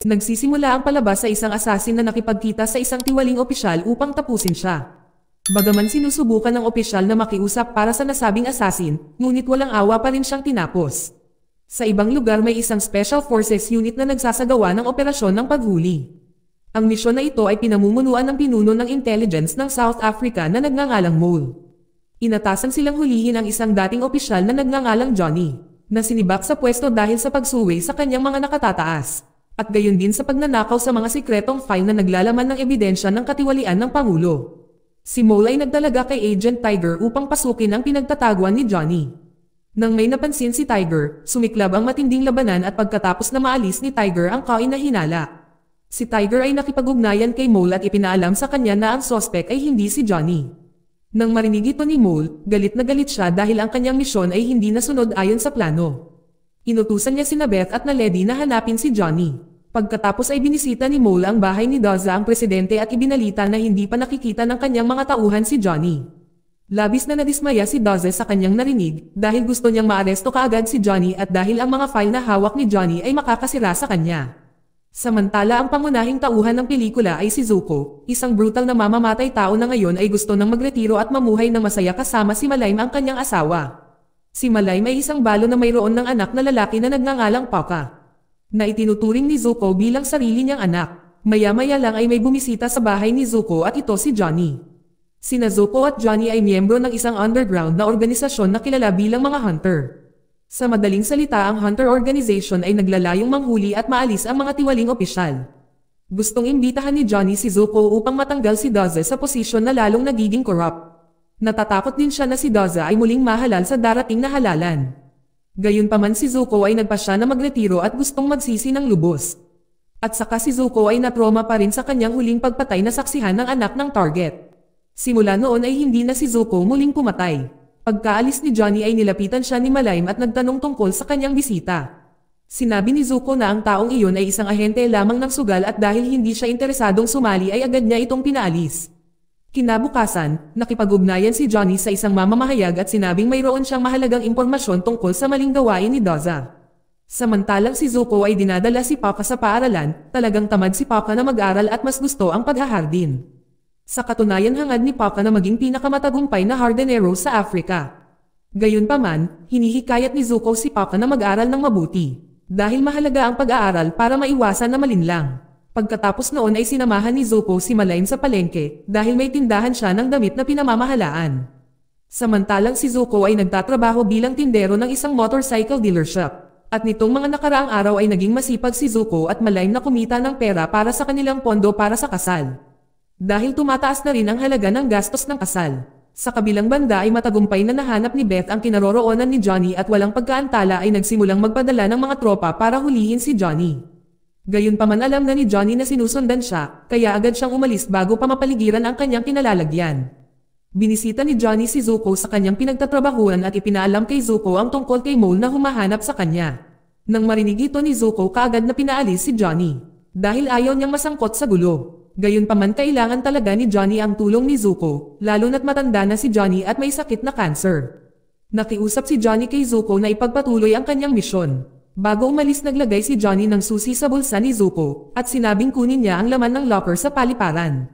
Nagsisimula ang palabas sa isang asasin na nakipagkita sa isang tiwaling opisyal upang tapusin siya. Bagaman sinusubukan ng opisyal na makiusap para sa nasabing asasin, ngunit walang awa pa rin siyang tinapos. Sa ibang lugar may isang Special Forces unit na nagsasagawa ng operasyon ng paghuli. Ang misyon na ito ay pinamumunuan ng pinuno ng intelligence ng South Africa na nagngangalang Mole. Inatasan silang hulihin ang isang dating opisyal na nagngangalang Johnny, na sinibak sa pwesto dahil sa pagsuway sa kanyang mga nakatataas, at gayon din sa pagnanakaw sa mga sikretong file na naglalaman ng ebidensya ng katiwalian ng Pangulo. Si Mole ay nagdalaga kay Agent Tiger upang pasukin ang pinagtataguan ni Johnny. Nang may napansin si Tiger, sumiklab ang matinding labanan at pagkatapos na maalis ni Tiger ang kain na hinala. Si Tiger ay nakipag-ugnayan kay Mole at ipinaalam sa kanya na ang sospek ay hindi si Johnny. Nang marinig ito ni Mole, galit na galit siya dahil ang kanyang misyon ay hindi nasunod ayon sa plano. Inutusan niya sina Beth at Naledi na hanapin si Johnny. Pagkatapos ay binisita ni Mole ang bahay ni Daza ang presidente at ibinalita na hindi pa nakikita ng kanyang mga tauhan si Johnny. Labis na nadismaya si Daza sa kanyang narinig dahil gusto niyang maaresto kaagad si Johnny at dahil ang mga file na hawak ni Johnny ay makakasira sa kanya. Samantala ang pangunahing tauhan ng pelikula ay si Zuko, isang brutal na mamamatay tao na ngayon ay gusto ng magretiro at mamuhay na masaya kasama si Malaym ang kanyang asawa. Si Malaym ay isang balo na mayroon ng anak na lalaki na nagngangalang Paka, na itinuturing ni Zuko bilang sarili niyang anak. Maya-maya lang ay may bumisita sa bahay ni Zuko at ito si Johnny. Sina Zuko at Johnny ay miyembro ng isang underground na organisasyon na kilala bilang mga hunter. Sa madaling salita ang hunter organization ay naglalayong manghuli at maalis ang mga tiwaling opisyal. Gustong imbitahan ni Johnny si Zuko upang matanggal si Daza sa posisyon na lalong nagiging corrupt. Natatakot din siya na si Daza ay muling mahalal sa darating na halalan. Gayunpaman si Zuko ay nagpasya na magretiro at gustong magsisi ng lubos. At saka si Zuko ay natroma pa rin sa kanyang huling pagpatay na saksihan ng anak ng target. Simula noon ay hindi na si Zuko muling pumatay. Pagkaalis ni Johnny ay nilapitan siya ni Malaym at nagtanong tungkol sa kanyang bisita. Sinabi ni Zuko na ang taong iyon ay isang ahente lamang ng sugal at dahil hindi siya interesadong sumali ay agad niya itong pinaalis. Kinabukasan, nakipag-ugnayan si Johnny sa isang mamamahayag at sinabing mayroon siyang mahalagang impormasyon tungkol sa maling gawain ni Daza. Samantalang si Zuko ay dinadala si Paka sa paaralan, talagang tamad si Paka na mag-aral at mas gusto ang paghahardin. Sa katunayan hangad ni Paka na maging pinakamatagumpay na hardenero sa Africa. Gayunpaman, hinihikayat ni Zuko si Paka na mag-aral ng mabuti, dahil mahalaga ang pag-aaral para maiwasan na malinlang. Pagkatapos noon ay sinamahan ni Zuko si Malaym sa palengke dahil may tindahan siya ng damit na pinamamahalaan. Samantalang si Zuko ay nagtatrabaho bilang tindero ng isang motorcycle dealership. At nitong mga nakaraang araw ay naging masipag si Zuko at Malaym na kumita ng pera para sa kanilang pondo para sa kasal. Dahil tumataas na rin ang halaga ng gastos ng kasal. Sa kabilang banda ay matagumpay na nahanap ni Beth ang kinaroroonan ni Johnny at walang pagkaantala ay nagsimulang magpadala ng mga tropa para hulihin si Johnny. Gayunpaman alam na ni Johnny na sinusundan siya, kaya agad siyang umalis bago pa mapaligiran ang kanyang kinalalagyan. Binisita ni Johnny si Zuko sa kanyang pinagtatrabahuan at ipinaalam kay Zuko ang tungkol kay Mole na humahanap sa kanya. Nang marinig ito ni Zuko kaagad na pinaalis si Johnny, dahil ayaw niyang masangkot sa gulo. Gayunpaman kailangan talaga ni Johnny ang tulong ni Zuko, lalo na't matanda na si Johnny at may sakit na cancer. Nakiusap si Johnny kay Zuko na ipagpatuloy ang kanyang misyon. Bago umalis naglagay si Johnny ng susi sa bulsa ni Zuko, at sinabing kunin niya ang laman ng locker sa paliparan.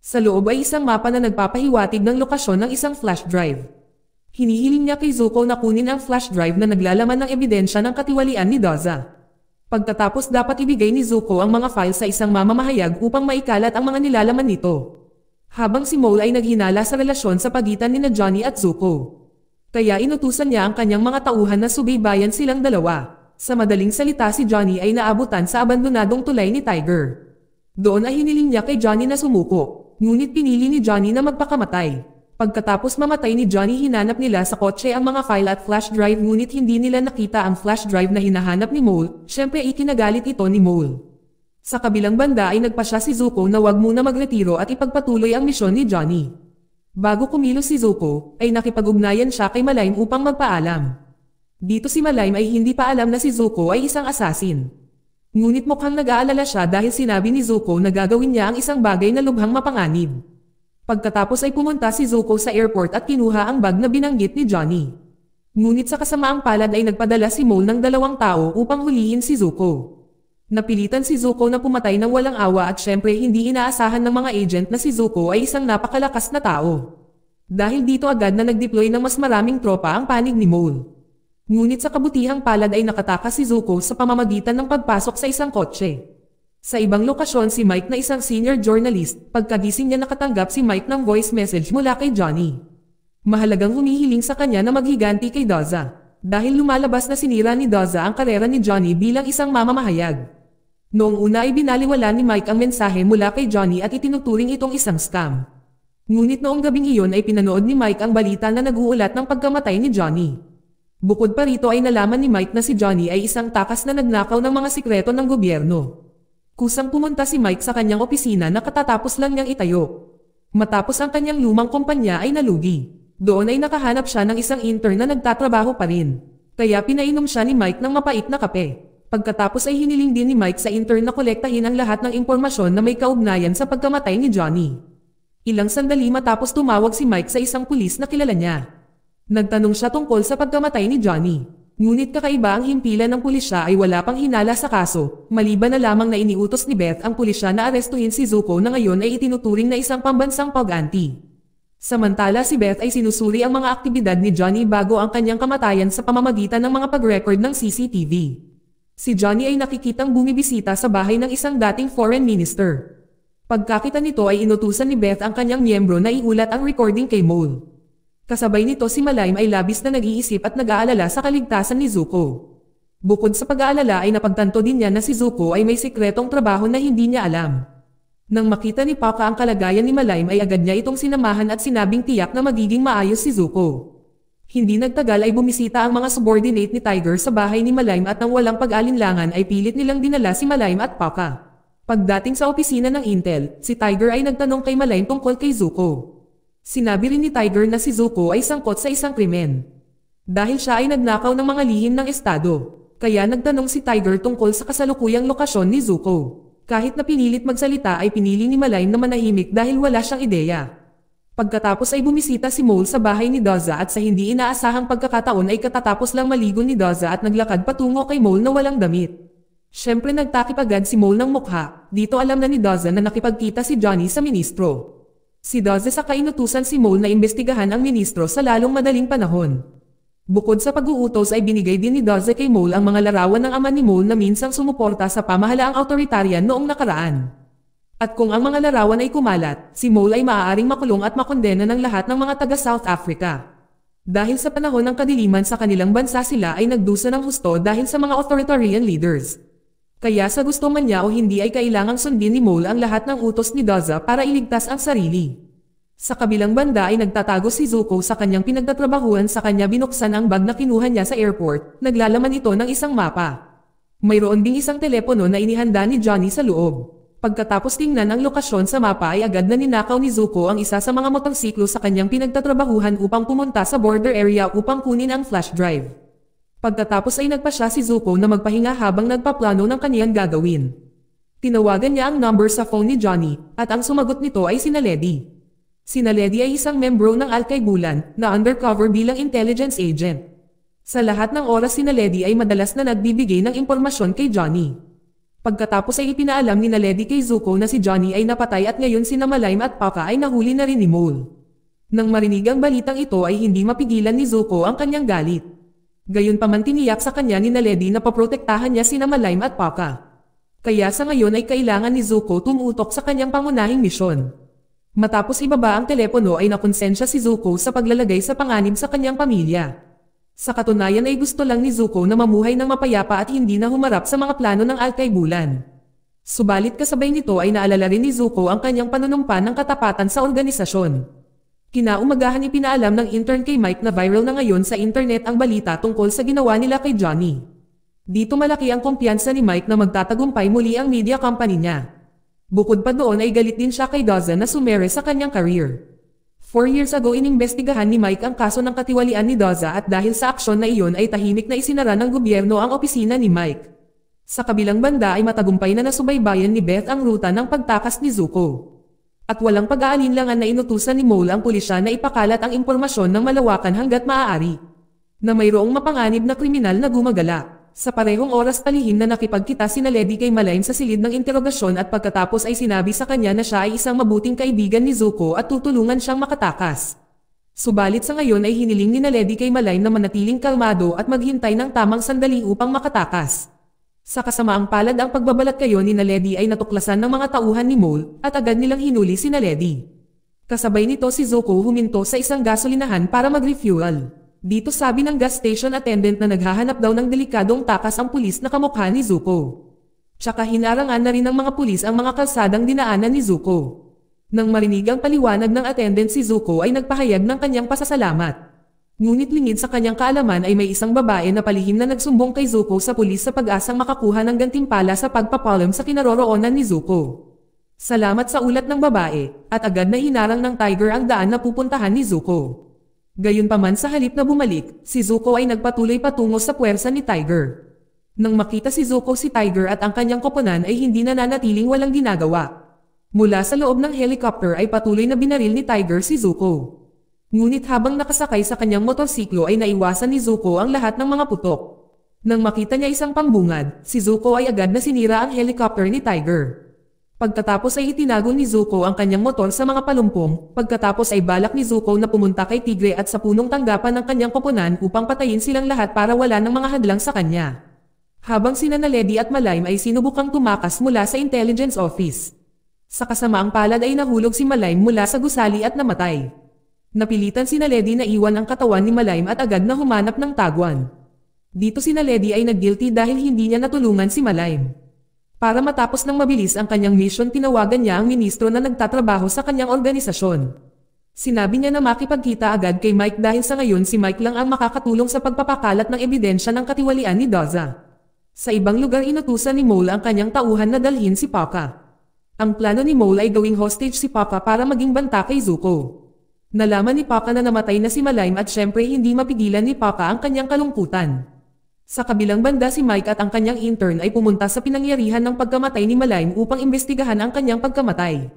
Sa loob ay isang mapa na nagpapahiwatig ng lokasyon ng isang flash drive. Hinihiling niya kay Zuko na kunin ang flash drive na naglalaman ng ebidensya ng katiwalian ni Daza. Pagkatapos dapat ibigay ni Zuko ang mga file sa isang mamamahayag upang maikalat ang mga nilalaman nito. Habang si Mole ay naghinala sa relasyon sa pagitan ni Johnny at Zuko. Kaya inutusan niya ang kanyang mga tauhan na subaybayan silang dalawa. Sa madaling salita si Johnny ay naabutan sa abandonadong tulay ni Tiger. Doon ay hiniling niya kay Johnny na sumuko, ngunit pinili ni Johnny na magpakamatay. Pagkatapos mamatay ni Johnny hinanap nila sa kotse ang mga file at flash drive ngunit hindi nila nakita ang flash drive na hinahanap ni Mole, syempre ikinagalit ito ni Mole. Sa kabilang banda ay nagpasya si Zuko na wag muna magretiro at ipagpatuloy ang misyon ni Johnny. Bago kumilos si Zuko, ay nakipag-ugnayan siya kay Malaym upang magpaalam. Dito si Malaym ay hindi pa alam na si Zuko ay isang assassin. Ngunit mukhang nag-aalala siya dahil sinabi ni Zuko na gagawin niya ang isang bagay na lubhang mapanganib. Pagkatapos ay pumunta si Zuko sa airport at kinuha ang bag na binanggit ni Johnny. Ngunit sa kasamaang palad ay nagpadala si Mole ng 2 tao upang hulihin si Zuko. Napilitan si Zuko na pumatay ng walang awa at syempre hindi inaasahan ng mga agent na si Zuko ay isang napakalakas na tao. Dahil dito agad na nag-deploy ng mas maraming tropa ang panig ni Mole. Ngunit sa kabutihang palad ay nakatakas si Zuko sa pamamagitan ng pagpasok sa isang kotse. Sa ibang lokasyon si Mike na isang senior journalist, pagkagising niya nakatanggap si Mike ng voice message mula kay Johnny. Mahalagang humihiling sa kanya na maghiganti kay Doza. Dahil lumalabas na sinira ni Doza ang karera ni Johnny bilang isang mamamahayag. Noong una ay binaliwala ni Mike ang mensahe mula kay Johnny at itinuturing itong isang scam. Ngunit noong gabing iyon ay pinanood ni Mike ang balita na nag-uulat ng pagkamatay ni Johnny. Bukod pa rito ay nalaman ni Mike na si Johnny ay isang takas na nagnakaw ng mga sikreto ng gobyerno. Kusang pumunta si Mike sa kanyang opisina na katatapos lang niyang itayo. Matapos ang kanyang lumang kumpanya ay nalugi. Doon ay nakahanap siya ng isang intern na nagtatrabaho pa rin. Kaya pinainom siya ni Mike ng mapait na kape. Pagkatapos ay hiniling din ni Mike sa intern na kolektahin ang lahat ng impormasyon na may kaugnayan sa pagkamatay ni Johnny. Ilang sandali matapos tumawag si Mike sa isang pulis na kilala niya. Nagtanong siya tungkol sa pagkamatay ni Johnny. Ngunit kakaiba ang himpilan ng pulisya ay wala pang hinala sa kaso, maliban na lamang na iniutos ni Beth ang pulisya na arestuhin si Zuko na ngayon ay itinuturing na isang pambansang pag-anti. Samantala si Beth ay sinusuri ang mga aktibidad ni Johnny bago ang kanyang kamatayan sa pamamagitan ng mga pag-record ng CCTV. Si Johnny ay nakikitang bumibisita sa bahay ng isang dating foreign minister. Pagkakita nito ay inutusan ni Beth ang kanyang miyembro na iulat ang recording kay Mole. Kasabay nito si Malaym ay labis na nag-iisip at nag-aalala sa kaligtasan ni Zuko. Bukod sa pag-aalala ay napagtanto din niya na si Zuko ay may sikretong trabaho na hindi niya alam. Nang makita ni Paka ang kalagayan ni Malaym ay agad niya itong sinamahan at sinabing tiyak na magiging maayos si Zuko. Hindi nagtagal ay bumisita ang mga subordinate ni Tiger sa bahay ni Malaym at nang walang pag-alinlangan ay pilit nilang dinala si Malaym at Paka. Pagdating sa opisina ng Intel, si Tiger ay nagtanong kay Malaym tungkol kay Zuko. Sinabi rin ni Tiger na si Zuko ay sangkot sa isang krimen. Dahil siya ay nagnakaw ng mga lihim ng estado, kaya nagtanong si Tiger tungkol sa kasalukuyang lokasyon ni Zuko. Kahit na pinilit magsalita ay pinili ni Malaym na manahimik dahil wala siyang ideya. Pagkatapos ay bumisita si Mole sa bahay ni Doza at sa hindi inaasahang pagkakataon ay katatapos lang maligo ni Doza at naglakad patungo kay Mole na walang damit. Siyempre nagtakip agad si Mole ng mukha, dito alam na ni Doza na nakipagkita si Johnny sa ministro. Si Doza sa kainutusan si Mole na imbestigahan ang ministro sa lalong madaling panahon. Bukod sa pag-uutos ay binigay din ni Doza kay Mole ang mga larawan ng ama ni Mole na minsang sumuporta sa pamahalaang autoritaryan noong nakaraan. At kung ang mga larawan ay kumalat, si Mole ay maaaring makulong at makondena ng lahat ng mga taga South Africa. Dahil sa panahon ng kadiliman sa kanilang bansa sila ay nagdusa ng husto dahil sa mga authoritarian leaders. Kaya sa gusto man niya o hindi ay kailangang sundin ni Mole ang lahat ng utos ni Doza para iligtas ang sarili. Sa kabilang banda ay nagtatago si Zuko sa kanyang pinagtatrabahuan sa kanya binuksan ang bag na kinuha niya sa airport, naglalaman ito ng isang mapa. Mayroon ding isang telepono na inihanda ni Johnny sa loob. Pagkatapos tingnan ang lokasyon sa mapa ay agad na ninakaw ni Zuko ang isa sa mga motorsiklo sa kanyang pinagtatrabahuhan upang pumunta sa border area upang kunin ang flash drive. Pagkatapos ay nagpasya si Zuko na magpahinga habang nagpaplano ng kaniyang gagawin. Tinawagan niya ang number sa phone ni Johnny, at ang sumagot nito ay sina Ledy. Sina Ledy ay isang membro ng Al-Kaibulan na undercover bilang intelligence agent. Sa lahat ng oras sina Ledy ay madalas na nagbibigay ng impormasyon kay Johnny. Pagkatapos ay ipinaalam ni Ledy kay Zuko na si Johnny ay napatay at ngayon sina Malaym at Paka ay nahuli na rin ni Mole. Nang marinig ang balitang ito ay hindi mapigilan ni Zuko ang kanyang galit. Gayunpaman tiniyak sa kanya ni Ledy na paprotektahan niya sina Malaym at Paka. Kaya sa ngayon ay kailangan ni Zuko tumutok sa kanyang pangunahing misyon. Matapos ibaba ang telepono ay nakonsensya si Zuko sa paglalagay sa panganib sa kanyang pamilya. Sa katunayan ay gusto lang ni Zuko na mamuhay ng mapayapa at hindi na humarap sa mga plano ng Al-Kaibulan. Subalit kasabay nito ay naalala rin ni Zuko ang kanyang panunumpa ng katapatan sa organisasyon. Kinaumagahan ipinaalam ng intern kay Mike na viral na ngayon sa internet ang balita tungkol sa ginawa nila kay Johnny. Dito malaki ang kumpiyansa ni Mike na magtatagumpay muli ang media company niya. Bukod pa doon ay galit din siya kay Doza na sumere sa kanyang career. 4 years ago inimbestigahan ni Mike ang kaso ng katiwalian ni Doza at dahil sa aksyon na iyon ay tahimik na isinara ng gobyerno ang opisina ni Mike. Sa kabilang banda ay matagumpay na nasubaybayan ni Beth ang ruta ng pagtakas ni Zuko. At walang pag-aalinlangan na inutusan ni Mole ang pulisya na ipakalat ang impormasyon ng malawakan hanggat maaari. Na mayroong mapanganib na kriminal na gumagala. Sa parehong oras palihim na nakipagkita sina Lady kay Malaym sa silid ng interogasyon at pagkatapos ay sinabi sa kanya na siya ay isang mabuting kaibigan ni Zuko at tutulungan siyang makatakas. Subalit sa ngayon ay hiniling ni na Lady kay Malaym na manatiling kalmado at maghintay ng tamang sandali upang makatakas. Sa kasamaang palad ang pagbabalat kayo ni na Lady ay natuklasan ng mga tauhan ni Mole at agad nilang hinuli si na Lady. Kasabay nito si Zuko huminto sa isang gasolinahan para mag-refuel. Dito sabi ng gas station attendant na naghahanap daw ng delikadong takas ang pulis na kamukha ni Zuko. Tsaka hinarangan na rin ng mga pulis ang mga kalsadang dinaanan ni Zuko. Nang marinig ang paliwanag ng attendant si Zuko ay nagpahayag ng kanyang pasasalamat. Ngunit lingid sa kanyang kaalaman ay may isang babae na palihim na nagsumbong kay Zuko sa pulis sa pag-asang makakuha ng gantimpala sa pagpapalam sa kinaroroonan ni Zuko. Salamat sa ulat ng babae, at agad na hinarang ng Tiger ang daan na pupuntahan ni Zuko. Gayunpaman sa halip na bumalik, si Zuko ay nagpatuloy patungo sa puwersa ni Tiger. Nang makita si Zuko si Tiger at ang kanyang koponan ay hindi nananatiling walang ginagawa. Mula sa loob ng helicopter ay patuloy na binaril ni Tiger si Zuko. Ngunit habang nakasakay sa kanyang motorsiklo ay naiwasan ni Zuko ang lahat ng mga putok. Nang makita niya isang pambungad, si Zuko ay agad na sinira ang helicopter ni Tiger. Pagkatapos ay itinago ni Zuko ang kanyang motor sa mga palumpong, pagkatapos ay balak ni Zuko na pumunta kay Tigre at sa punong tanggapan ng kanyang koponan upang patayin silang lahat para wala ng mga hadlang sa kanya. Habang sina na Lady at Malaym ay sinubukang tumakas mula sa intelligence office. Sa kasamaang palad ay nahulog si Malaym mula sa gusali at namatay. Napilitan sina Lady na iwan ang katawan ni Malaym at agad na humanap ng tagwan. Dito sina Lady ay nag-guilty dahil hindi niya natulungan si Malaym. Para matapos ng mabilis ang kanyang mission tinawagan niya ang ministro na nagtatrabaho sa kanyang organisasyon. Sinabi niya na makipagkita agad kay Mike dahil sa ngayon si Mike lang ang makakatulong sa pagpapakalat ng ebidensya ng katiwalian ni Doza. Sa ibang lugar inutusan ni Mole ang kanyang tauhan na dalhin si Paka. Ang plano ni Mole ay gawing hostage si Paka para maging banta kay Zuko. Nalaman ni Paka na namatay na si Malaym at syempre hindi mapigilan ni Paka ang kanyang kalungkutan. Sa kabilang banda si Mike at ang kanyang intern ay pumunta sa pinangyarihan ng pagkamatay ni Malaym upang imbestigahan ang kanyang pagkamatay.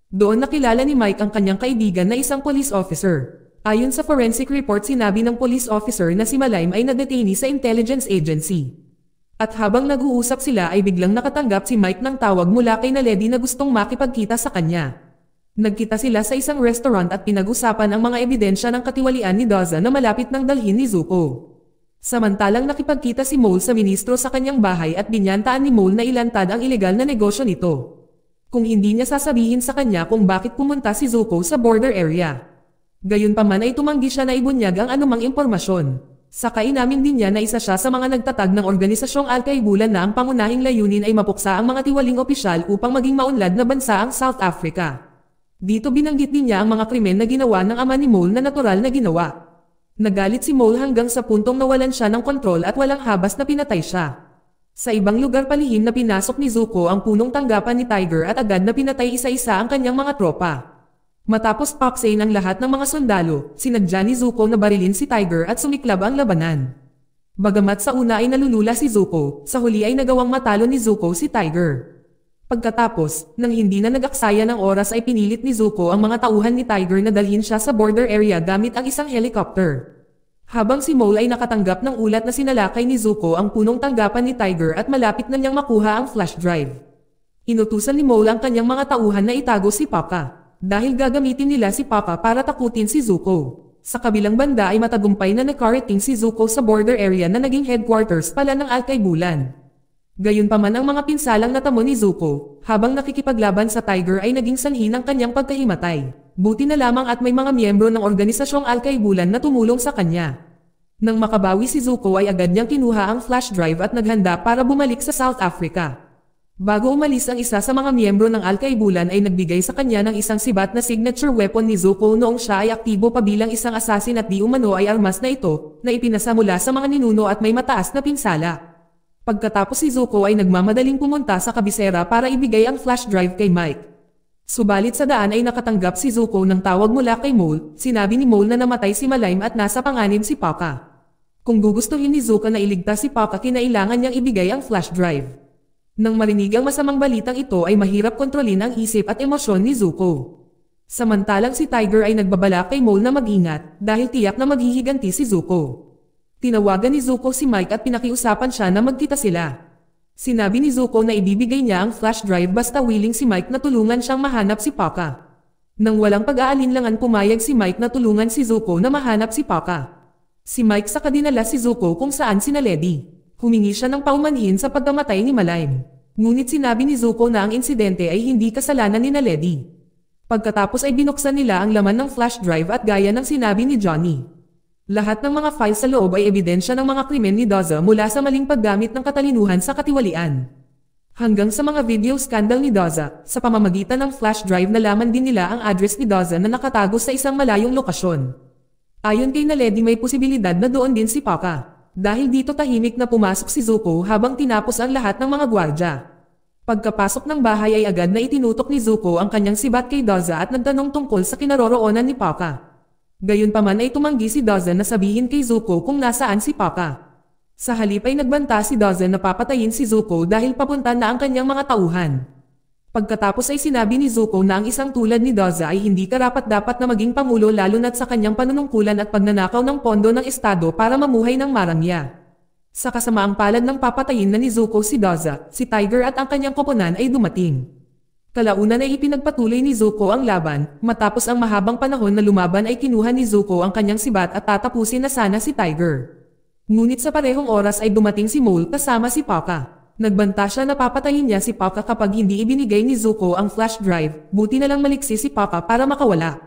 Doon nakilala ni Mike ang kanyang kaibigan na isang police officer. Ayon sa forensic report sinabi ng police officer na si Malaym ay na-detainee sa intelligence agency. At habang nag-uusap sila ay biglang nakatanggap si Mike ng tawag mula kay na Lady na gustong makipagkita sa kanya. Nagkita sila sa isang restaurant at pinag-usapan ang mga ebidensya ng katiwalian ni Doza na malapit ng dalhin ni Zuko. Samantalang nakipagkita si Mole sa ministro sa kanyang bahay at binyantaan ni Mole na ilantad ang ilegal na negosyo nito. Kung hindi niya sasabihin sa kanya kung bakit pumunta si Zuko sa border area. Gayunpaman ay tumanggi siya na ibunyag ang anumang impormasyon. Saka inamin din niya na isa siya sa mga nagtatag ng organisasyong Al-Kaibulan na ang pangunahing layunin ay mapuksa ang mga tiwaling opisyal upang maging maunlad na bansa ang South Africa. Dito binanggit din niya ang mga krimen na ginawa ng ama ni Mole na natural na ginawa. Nagalit si Mole hanggang sa puntong nawalan siya ng kontrol at walang habas na pinatay siya. Sa ibang lugar palihim na pinasok ni Zuko ang punong tanggapan ni Tiger at agad na pinatay isa-isa ang kanyang mga tropa. Matapos paksain ang lahat ng mga sundalo, sinadya ni Zuko na barilin si Tiger at sumiklab ang labanan. Bagamat sa una ay nalulula si Zuko, sa huli ay nagawang matalo ni Zuko si Tiger. Pagkatapos, nang hindi na nag-aksaya ng oras ay pinilit ni Zuko ang mga tauhan ni Tiger na dalhin siya sa border area gamit ang isang helicopter. Habang si Mole ay nakatanggap ng ulat na sinalakay ni Zuko ang punong tanggapan ni Tiger at malapit na niyang makuha ang flash drive. Inutusan ni Mole ang kanyang mga tauhan na itago si Paka, dahil gagamitin nila si Paka para takutin si Zuko. Sa kabilang banda ay matagumpay na nakarating si Zuko sa border area na naging headquarters pala ng Al-Kaibulan. Gayunpaman ang mga pinsalang natamo ni Zuko, habang nakikipaglaban sa Tiger ay naging sanhi ng kanyang pagkahimatay. Buti na lamang at may mga miyembro ng organisasyong Al-Kaibulan na tumulong sa kanya. Nang makabawi si Zuko ay agad niyang kinuha ang flash drive at naghanda para bumalik sa South Africa. Bago umalis ang isa sa mga miyembro ng Al-Kaibulan ay nagbigay sa kanya ng isang sibat na signature weapon ni Zuko noong siya ay aktibo pa bilang isang assassin at di umano ay armas na ito, na ipinasa mula sa mga ninuno at may mataas na pinsala. Pagkatapos si Zuko ay nagmamadaling pumunta sa kabisera para ibigay ang flash drive kay Mike. Subalit sa daan ay nakatanggap si Zuko ng tawag mula kay Mole, sinabi ni Mole na namatay si Malaym at nasa panganib si Paka. Kung gugustuhin ni Zuko na iligtas si Paka kinailangan niyang ibigay ang flash drive. Nang marinig ang masamang balitang ito ay mahirap kontrolin ang isip at emosyon ni Zuko. Samantalang si Tiger ay nagbabala kay Mole na mag-ingat dahil tiyak na maghihiganti si Zuko. Tinawagan ni Zuko si Mike at pinakiusapan siya na magkita sila. Sinabi ni Zuko na ibibigay niya ang flash drive basta willing si Mike na tulungan siyang mahanap si Sokka. Nang walang pag-aalinlangan pumayag si Mike na tulungan si Zuko na mahanap si Sokka. Si Mike saka dinala si Zuko kung saan sina Lady. Humingi siya ng paumanhin sa pagkamatay ni Malime. Ngunit sinabi ni Zuko na ang insidente ay hindi kasalanan ni Lady. Pagkatapos ay binuksan nila ang laman ng flash drive at gaya ng sinabi ni Johnny. Lahat ng mga files sa loob ay ebidensya ng mga krimen ni Doza mula sa maling paggamit ng katalinuhan sa katiwalian. Hanggang sa mga video scandal ni Doza, sa pamamagitan ng flash drive nalaman din nila ang address ni Doza na nakatago sa isang malayong lokasyon. Ayon kay Naledi may posibilidad na doon din si Sokka. Dahil dito tahimik na pumasok si Zuko habang tinapos ang lahat ng mga gwardya. Pagkapasok ng bahay ay agad na itinutok ni Zuko ang kanyang sibat kay Doza at nagtanong tungkol sa kinaroroonan ni Sokka. Gayunpaman ay tumanggi si Doza na sabihin kay Zuko kung nasaan si Sokka. Sa halip ay nagbanta si Doza na papatayin si Zuko dahil papunta na ang kanyang mga tauhan. Pagkatapos ay sinabi ni Zuko na ang isang tulad ni Doza ay hindi karapat-dapat na maging pangulo lalo na't sa kanyang panunungkulan at pagnanakaw ng pondo ng estado para mamuhay ng marangya. Sa kasamaang palad ng papatayin na ni Zuko si Doza, si Tiger at ang kanyang koponan ay dumating. Kalaunan ay ipinagpatuloy ni Zuko ang laban, matapos ang mahabang panahon na lumaban ay kinuha ni Zuko ang kanyang sibat at tatapusin na sana si Tiger. Ngunit sa parehong oras ay dumating si Mole kasama si Sokka. Nagbanta siya na papatayin niya si Sokka kapag hindi ibinigay ni Zuko ang flash drive, buti na lang maliksi si Sokka para makawala.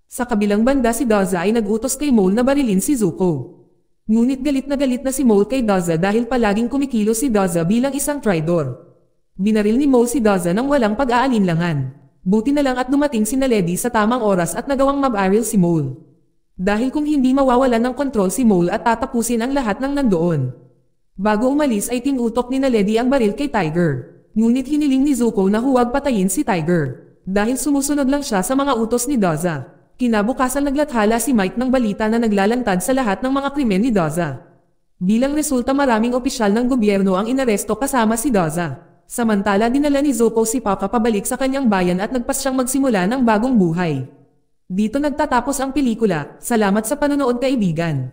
Sa kabilang banda si Doza ay nag-utos kay Mole na barilin si Zuko. Ngunit galit na si Mole kay Doza dahil palaging kumikilos si Doza bilang isang traidor. Binaril ni Mole si Doza nang walang pag-aalinlangan. Buti na lang at dumating si Naledi sa tamang oras at nagawang mabaril si Mole. Dahil kung hindi mawawalan ng kontrol si Mole at tatapusin ang lahat ng nandoon. Bago umalis ay tinutok ni Naledi ang baril kay Tiger. Ngunit hiniling ni Zuko na huwag patayin si Tiger. Dahil sumusunod lang siya sa mga utos ni Doza. Kinabukasan naglathala si Mike ng balita na naglalantad sa lahat ng mga krimen ni Doza. Bilang resulta maraming opisyal ng gobyerno ang inaresto kasama si Doza. Samantala dinala ni Zuko si Sokka pabalik sa kanyang bayan at nagpasyang magsimula ng bagong buhay. Dito nagtatapos ang pelikula. Salamat sa panonood kaibigan.